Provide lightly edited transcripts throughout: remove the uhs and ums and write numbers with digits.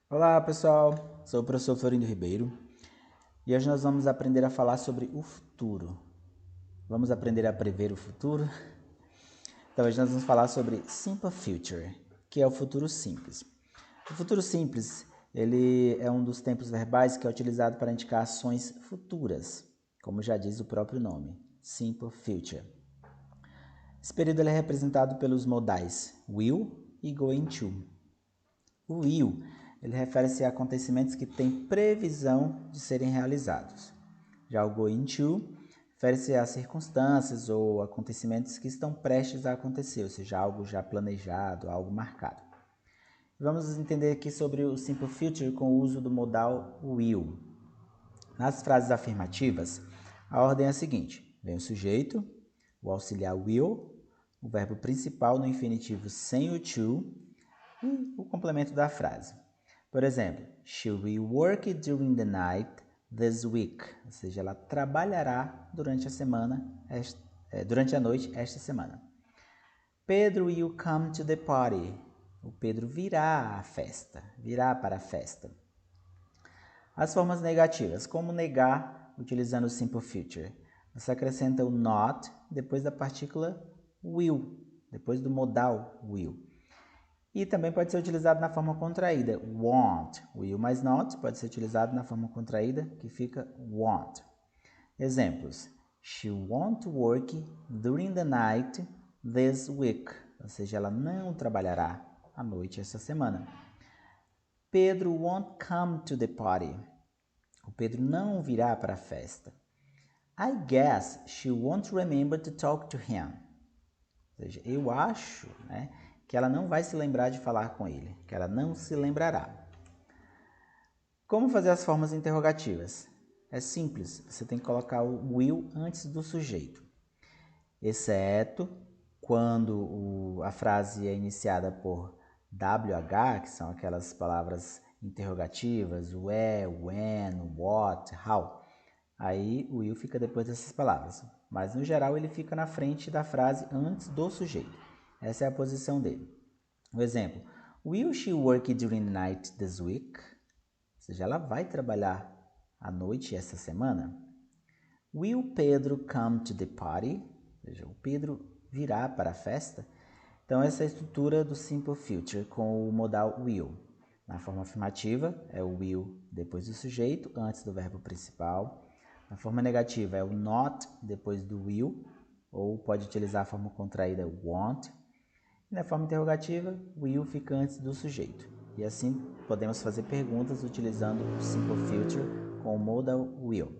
Olá pessoal, sou o professor Florindo Ribeiro e hoje nós vamos aprender a falar sobre o futuro. Vamos aprender a prever o futuro? Então hoje nós vamos falar sobre Simple Future, que é o futuro simples. O futuro simples, ele é um dos tempos verbais que é utilizado para indicar ações futuras, como já diz o próprio nome, Simple Future. Esse período ele é representado pelos modais will e going to. O will, ele refere-se a acontecimentos que têm previsão de serem realizados. Já o going to refere-se a circunstâncias ou acontecimentos que estão prestes a acontecer, ou seja, algo já planejado, algo marcado. Vamos entender aqui sobre o Simple Future com o uso do modal will. Nas frases afirmativas, a ordem é a seguinte: vem o sujeito, o auxiliar will, o verbo principal no infinitivo sem o to e o complemento da frase. Por exemplo, she will work during the night this week, ou seja, ela trabalhará durante a semana, durante a noite esta semana. Pedro will come to the party. O Pedro virá à festa, virá para a festa. As formas negativas, como negar utilizando o simple future? Você acrescenta o not depois da partícula will, depois do modal will. E também pode ser utilizado na forma contraída, want. Will mais not pode ser utilizado na forma contraída, que fica want. Exemplos: She won't work during the night this week. Ou seja, ela não trabalhará à noite esta semana. Pedro won't come to the party. O Pedro não virá para a festa. I guess she won't remember to talk to him. Ou seja, eu acho, que ela não vai se lembrar de falar com ele, que ela não se lembrará. Como fazer as formas interrogativas? É simples, você tem que colocar o will antes do sujeito, exceto quando a frase é iniciada por WH, que são aquelas palavras interrogativas, o when, what, how. Aí o will fica depois dessas palavras, mas no geral ele fica na frente da frase antes do sujeito. Essa é a posição dele. O exemplo: Will she work during the night this week? Ou seja, ela vai trabalhar à noite essa semana? Will Pedro come to the party? Ou seja, o Pedro virá para a festa? Então essa é a estrutura do Simple Future com o modal will. Na forma afirmativa é o will depois do sujeito, antes do verbo principal. Na forma negativa é o not depois do will, ou pode utilizar a forma contraída want. E na forma interrogativa, will fica antes do sujeito. E assim podemos fazer perguntas utilizando o Simple Future com o modal will.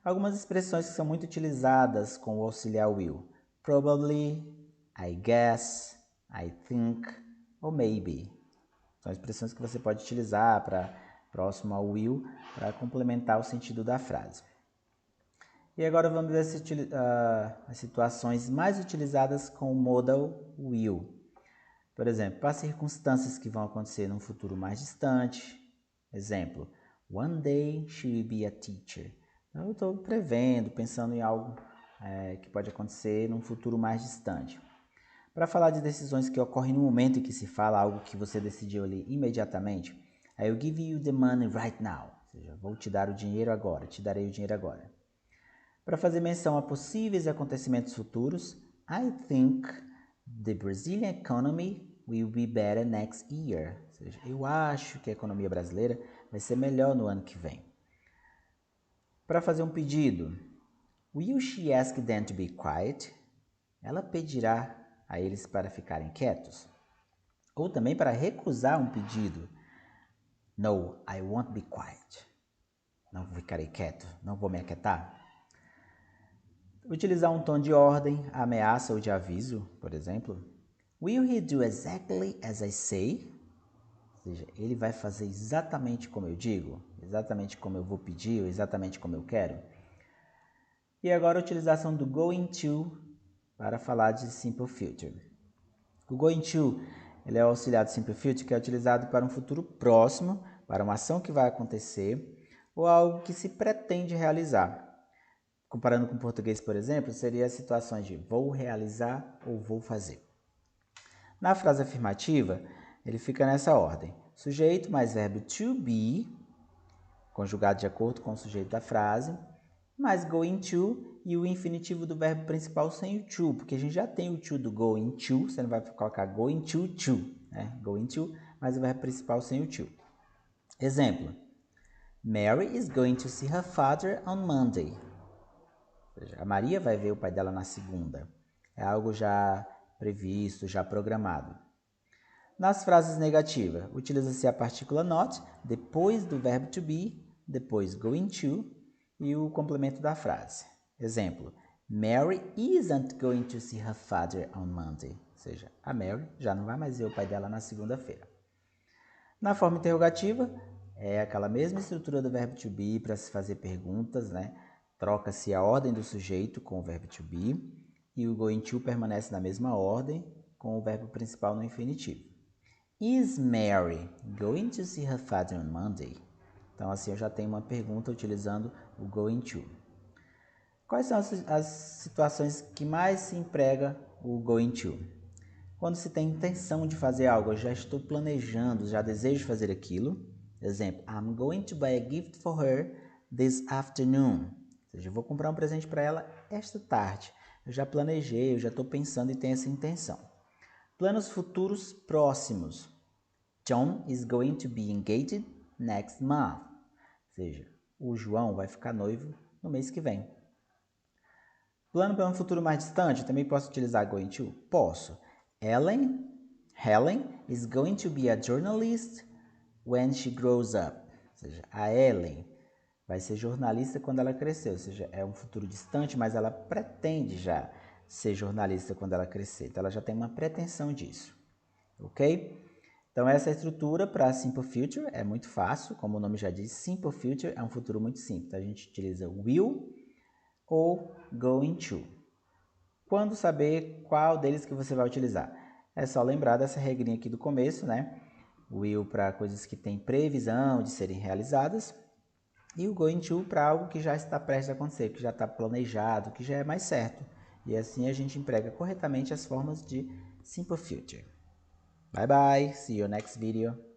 Algumas expressões que são muito utilizadas com o auxiliar will: probably, I guess, I think ou maybe. São expressões que você pode utilizar para próximo ao will para complementar o sentido da frase. E agora vamos ver as situações mais utilizadas com o modal will. Por exemplo, para circunstâncias que vão acontecer num futuro mais distante. Exemplo: One day she will be a teacher. Então, eu estou prevendo, pensando em algo que pode acontecer num futuro mais distante. Para falar de decisões que ocorrem no momento em que se fala algo que você decidiu ali imediatamente, I will give you the money right now. Ou seja, vou te dar o dinheiro agora, te darei o dinheiro agora. Para fazer menção a possíveis acontecimentos futuros, I think the Brazilian economy will be better next year. Ou seja, eu acho que a economia brasileira vai ser melhor no ano que vem. Para fazer um pedido, will she ask them to be quiet? Ela pedirá a eles para ficarem quietos? Ou também para recusar um pedido, no, I won't be quiet. Não ficarei quieto, não vou me aquietar. Utilizar um tom de ordem, ameaça ou de aviso, por exemplo. Will he do exactly as I say? Ou seja, ele vai fazer exatamente como eu digo, exatamente como eu vou pedir, ou exatamente como eu quero. E agora a utilização do going to para falar de Simple Future. O going to ele é o auxiliar do Simple Future que é utilizado para um futuro próximo, para uma ação que vai acontecer ou algo que se pretende realizar. Comparando com o português, por exemplo, seria as situações de vou realizar ou vou fazer. Na frase afirmativa, ele fica nessa ordem: Sujeito mais verbo to be, conjugado de acordo com o sujeito da frase, mais going to e o infinitivo do verbo principal sem o to, porque a gente já tem o to do going to, você não vai colocar going to, né? Going to, mas o verbo principal sem o to. Exemplo: Mary is going to see her father on Monday. Ou seja, a Maria vai ver o pai dela na segunda. É algo já previsto, já programado. Nas frases negativas, utiliza-se a partícula not, depois do verbo to be, depois going to e o complemento da frase. Exemplo: Mary isn't going to see her father on Monday. Ou seja, a Mary já não vai mais ver o pai dela na segunda-feira. Na forma interrogativa, é aquela mesma estrutura do verbo to be para se fazer perguntas, né? Troca-se a ordem do sujeito com o verbo to be e o going to permanece na mesma ordem com o verbo principal no infinitivo. Is Mary going to see her father on Monday? Então, assim, eu já tenho uma pergunta utilizando o going to. Quais são as situações que mais se emprega o going to? Quando se tem intenção de fazer algo, eu já estou planejando, já desejo fazer aquilo. Exemplo: I'm going to buy a gift for her this afternoon. Ou seja, eu vou comprar um presente para ela esta tarde. Eu já planejei, eu já estou pensando e tenho essa intenção. Planos futuros próximos. John is going to be engaged next month. Ou seja, o João vai ficar noivo no mês que vem. Plano para um futuro mais distante, também posso utilizar going to? Posso. Helen is going to be a journalist when she grows up. Ou seja, a Ellen vai ser jornalista quando ela crescer. Ou seja, é um futuro distante, mas ela pretende já ser jornalista quando ela crescer. Então, ela já tem uma pretensão disso. Ok? Então, essa é a estrutura para Simple Future. É muito fácil, como o nome já diz. Simple Future é um futuro muito simples. Então, a gente utiliza will ou going to. Quando saber qual deles que você vai utilizar? É só lembrar dessa regrinha aqui do começo, né? Will para coisas que têm previsão de serem realizadas e o going to para algo que já está prestes a acontecer, que já está planejado, que já é mais certo. E assim a gente emprega corretamente as formas de Simple Future. Bye bye, see you next video.